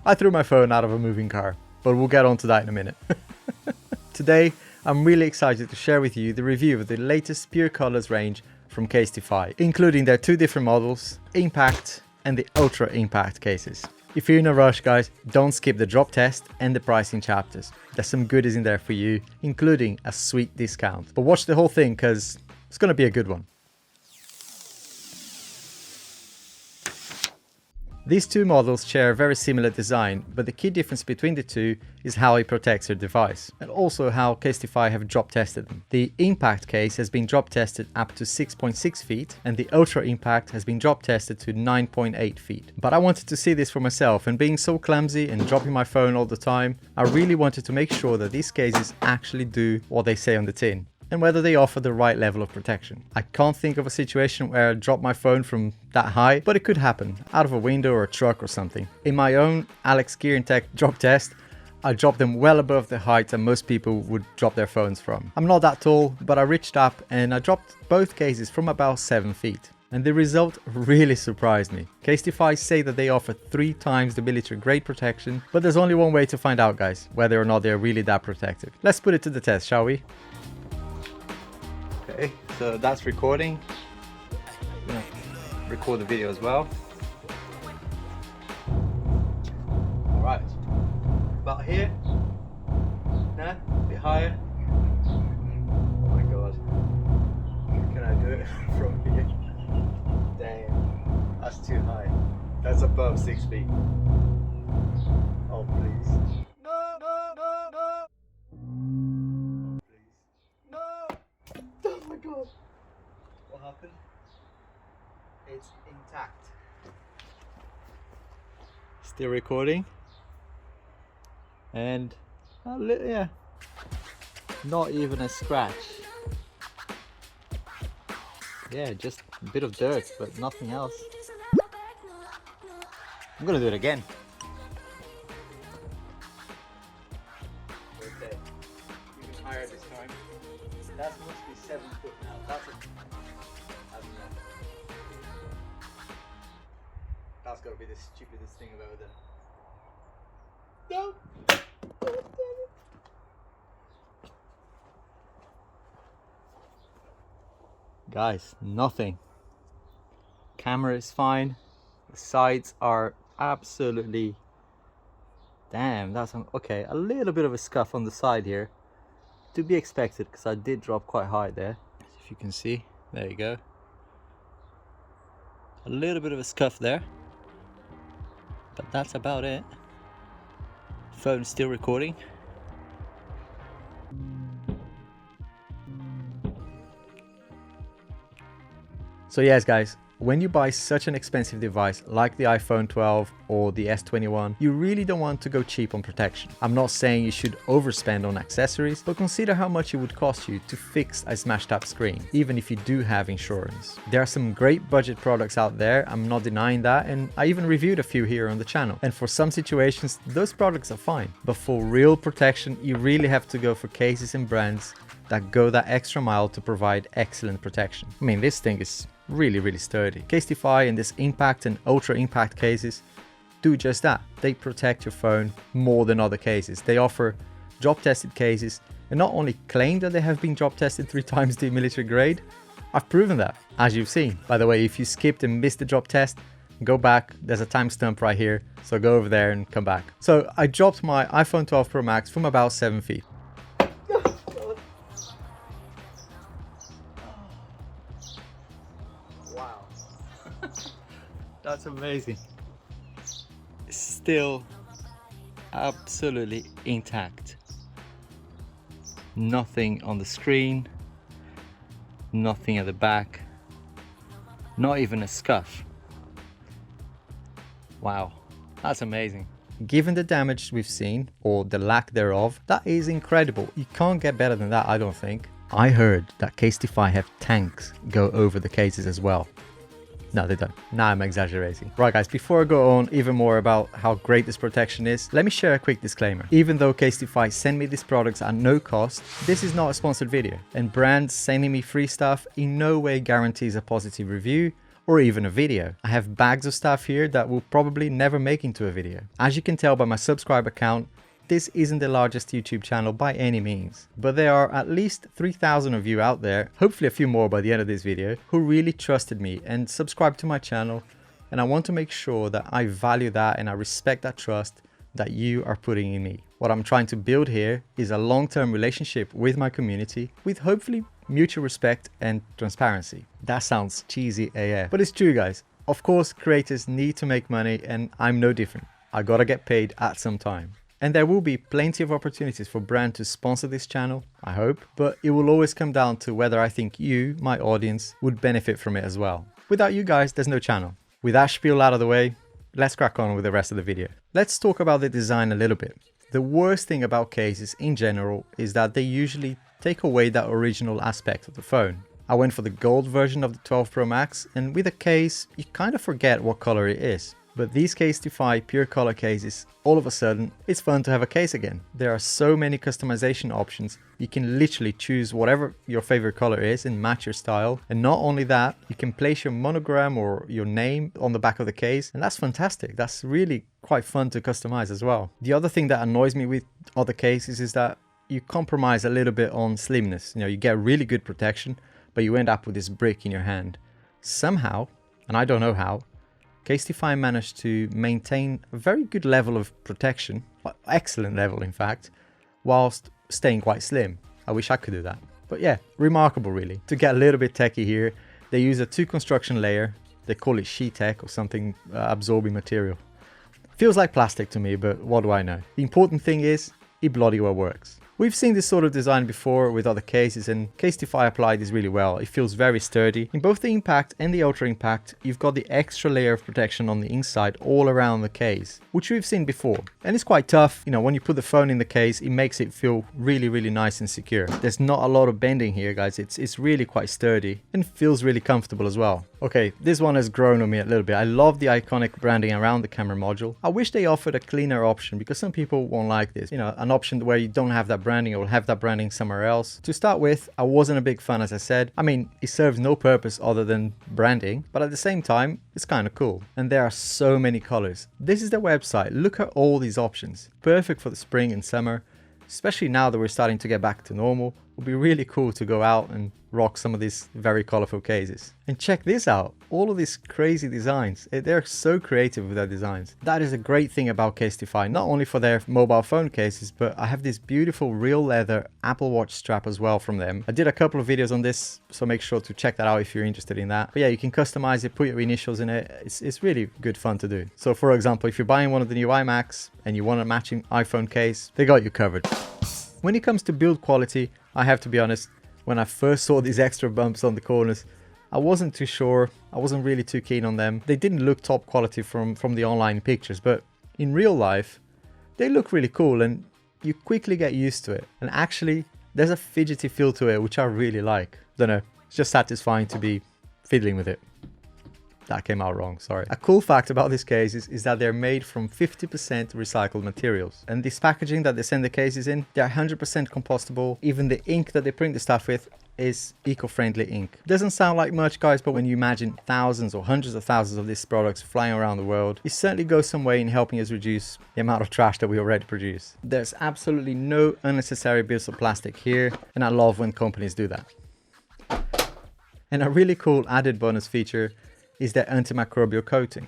I threw my phone out of a moving car, but we'll get onto that in a minute. Today, I'm really excited to share with you the review of the latest Pure Colors range from Casetify, including their two different models, Impact and the Ultra Impact cases. If you're in a rush, guys, don't skip the drop test and the pricing chapters. There's some goodies in there for you, including a sweet discount. But watch the whole thing because it's going to be a good one. These two models share a very similar design, but the key difference between the two is how it protects your device, and also how Casetify have drop tested them. The Impact case has been drop tested up to 6.6 feet, and the Ultra Impact has been drop tested to 9.8 feet. But I wanted to see this for myself, and being so clumsy and dropping my phone all the time, I really wanted to make sure that these cases actually do what they say on the tin, and whether they offer the right level of protection. I can't think of a situation where I dropped my phone from that high, but it could happen, out of a window or a truck or something. In my own Alex Gear and Tech drop test, I dropped them well above the height that most people would drop their phones from. I'm not that tall, but I reached up and I dropped both cases from about 7 feet. And the result really surprised me. Casetify say that they offer 3 times the military grade protection, but there's only one way to find out, guys, whether or not they're really that protective. Let's put it to the test, shall we? Okay, so that's recording. I'm gonna record the video as well. Alright, about here. Nah, a bit higher. Oh my god. Can I do it from here? Damn, that's too high. That's above 6 feet. Oh please. No, no, no, no. Oh please. No. Oh my god. What happened? It's intact. Still recording. And yeah, not even a scratch. Yeah, just a bit of dirt, but nothing else. I'm gonna do it again. Okay, even higher this time. That must be 7 foot now. That's gotta be the stupidest thing I've ever done. No! Guys, nothing. Camera is fine. The sides are absolutely... Damn, that's okay. A little bit of a scuff on the side here. To be expected, because I did drop quite high there. If you can see, there you go. A little bit of a scuff there. But that's about it. Phone still recording. So yes, guys, when you buy such an expensive device like the iPhone 12 or the S21, you really don't want to go cheap on protection. I'm not saying you should overspend on accessories, but consider how much it would cost you to fix a smashed up screen, even if you do have insurance. There are some great budget products out there, I'm not denying that, and I even reviewed a few here on the channel. And for some situations, those products are fine. But for real protection, you really have to go for cases and brands that go that extra mile to provide excellent protection. I mean, this thing is really sturdy. Casetify and this Impact and Ultra Impact cases do just that. They protect your phone more than other cases. They offer drop tested cases and not only claim that they have been drop tested 3 times the military grade, I've proven that, as you've seen. By the way, if you skipped and missed the drop test, go back, there's a timestamp right here, so go over there and come back. So I dropped my iPhone 12 Pro Max from about 7 feet. Wow. That's amazing. Still absolutely intact. Nothing on the screen, nothing at the back, not even a scuff. Wow, that's amazing. Given the damage we've seen, or the lack thereof, that is incredible. You can't get better than that, I don't think. I heard that Casetify have tanks go over the cases as well. No, they don't. Now I'm exaggerating. Right guys, before I go on even more about how great this protection is, let me share a quick disclaimer. Even though Casetify send me these products at no cost, this is not a sponsored video. And brands sending me free stuff in no way guarantees a positive review or even a video. I have bags of stuff here that will probably never make into a video. As you can tell by my subscriber count, this isn't the largest YouTube channel by any means, but there are at least 3,000 of you out there, hopefully a few more by the end of this video, who really trusted me and subscribed to my channel, and I want to make sure that I value that and I respect that trust that you are putting in me. What I'm trying to build here is a long-term relationship with my community with hopefully mutual respect and transparency. That sounds cheesy AF, but it's true, guys. Of course, creators need to make money and I'm no different. I gotta get paid at some time. And there will be plenty of opportunities for brand to sponsor this channel, I hope, but it will always come down to whether I think you, my audience, would benefit from it as well. Without you guys, there's no channel. With that spiel out of the way, let's crack on with the rest of the video. Let's talk about the design a little bit. The worst thing about cases in general is that they usually take away that original aspect of the phone. I went for the gold version of the 12 Pro Max, and with a case, you kind of forget what color it is. But these Casetify pure color cases, all of a sudden, it's fun to have a case again. There are so many customization options. You can literally choose whatever your favorite color is and match your style. And not only that, you can place your monogram or your name on the back of the case. And that's fantastic. That's really quite fun to customize as well. The other thing that annoys me with other cases is that you compromise a little bit on slimness. You know, you get really good protection, but you end up with this brick in your hand. Somehow, and I don't know how, Casetify managed to maintain a very good level of protection, excellent level in fact, whilst staying quite slim. I wish I could do that. But yeah, remarkable really. To get a little bit techie here, they use a 2 construction layer. They call it sheet tech or something absorbing material. Feels like plastic to me, but what do I know? The important thing is, it bloody well works. We've seen this sort of design before with other cases, and Casetify applied this really well. It feels very sturdy. In both the Impact and the Ultra Impact, you've got the extra layer of protection on the inside all around the case, which we've seen before. And it's quite tough. You know, when you put the phone in the case, it makes it feel really, really nice and secure. There's not a lot of bending here, guys. It's really quite sturdy and feels really comfortable as well. Okay, this one has grown on me a little bit. I love the iconic branding around the camera module. I wish they offered a cleaner option because some people won't like this. You know, an option where you don't have that branding or have that branding somewhere else. To start with, I wasn't a big fan, as I said. I mean, it serves no purpose other than branding, but at the same time, it's kind of cool. And there are so many colors. This is their website. Look at all these options. Perfect for the spring and summer, especially now that we're starting to get back to normal. It would be really cool to go out and rock some of these very colorful cases. And check this out, all of these crazy designs. They're so creative with their designs. That is a great thing about Casetify, not only for their mobile phone cases, but I have this beautiful real leather Apple Watch strap as well from them. I did a couple of videos on this, so make sure to check that out if you're interested in that. But yeah, you can customize it, put your initials in it. It's really good fun to do. So for example, if you're buying one of the new iMacs and you want a matching iPhone case, they got you covered. When it comes to build quality, I have to be honest, when I first saw these extra bumps on the corners, I wasn't too sure. I wasn't really too keen on them. They didn't look top quality from the online pictures, but in real life, they look really cool and you quickly get used to it. And actually, there's a fidgety feel to it, which I really like. Don't know, it's just satisfying to be fiddling with it. That came out wrong, sorry. A cool fact about these cases is that they're made from 50% recycled materials. And this packaging that they send the cases in, they're 100% compostable. Even the ink that they print the stuff with is eco-friendly ink. Doesn't sound like much, guys, but when you imagine thousands or hundreds of thousands of these products flying around the world, it certainly goes some way in helping us reduce the amount of trash that we already produce. There's absolutely no unnecessary bits of plastic here, and I love when companies do that. And a really cool added bonus feature is their antimicrobial coating.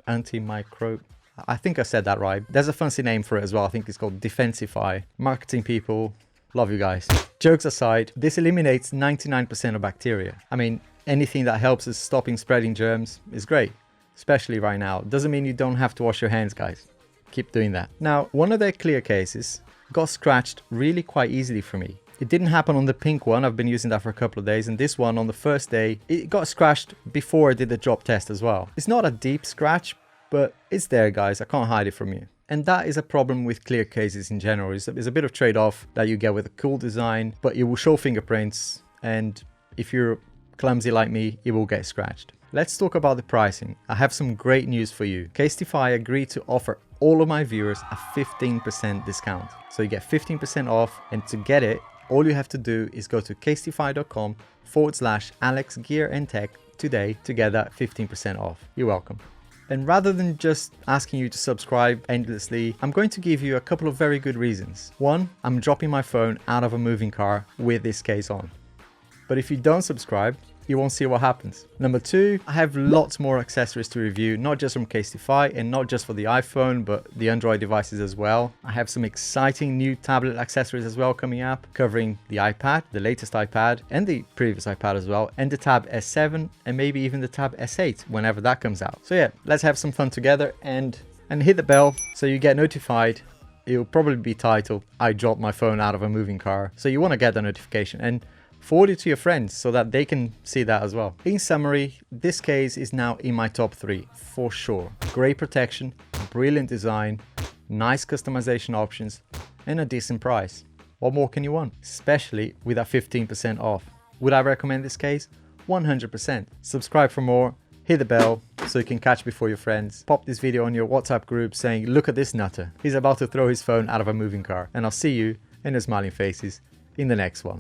I think I said that right. There's a fancy name for it as well. I think it's called Defensify. Marketing people, love you guys. Jokes aside, this eliminates 99% of bacteria. I mean, anything that helps us stopping spreading germs is great, especially right now. Doesn't mean you don't have to wash your hands, guys. Keep doing that. Now, one of their clear cases got scratched really quite easily for me. It didn't happen on the pink one. I've been using that for a couple of days, and this one on the first day, it got scratched before I did the drop test as well. It's not a deep scratch, but it's there, guys. I can't hide it from you. And that is a problem with clear cases in general. It's a bit of trade-off that you get with a cool design, but it will show fingerprints, and if you're clumsy like me, it will get scratched. Let's talk about the pricing. I have some great news for you. Casetify agreed to offer all of my viewers a 15% discount. So you get 15% off, and to get it, all you have to do is go to casetify.com/AlexGearAndTech today to get that 15% off. You're welcome. And rather than just asking you to subscribe endlessly, I'm going to give you a couple of very good reasons. One, I'm dropping my phone out of a moving car with this case on. But if you don't subscribe, you won't see what happens. Number two, I have lots more accessories to review, not just from Casetify and not just for the iPhone, but the Android devices as well. I have some exciting new tablet accessories as well coming up, covering the iPad, the latest iPad, and the previous iPad as well, and the Tab S7, and maybe even the Tab S8 whenever that comes out. So yeah, let's have some fun together and hit the bell so you get notified. It'll probably be titled, I dropped my phone out of a moving car. So you want to get the notification and forward it to your friends so that they can see that as well. In summary, this case is now in my top 3 for sure. Great protection, brilliant design, nice customization options, and a decent price. What more can you want? Especially with that 15% off. Would I recommend this case? 100%. Subscribe for more, hit the bell so you can catch before your friends. Pop this video on your WhatsApp group saying, look at this nutter. He's about to throw his phone out of a moving car. And I'll see you in the smiling faces in the next one.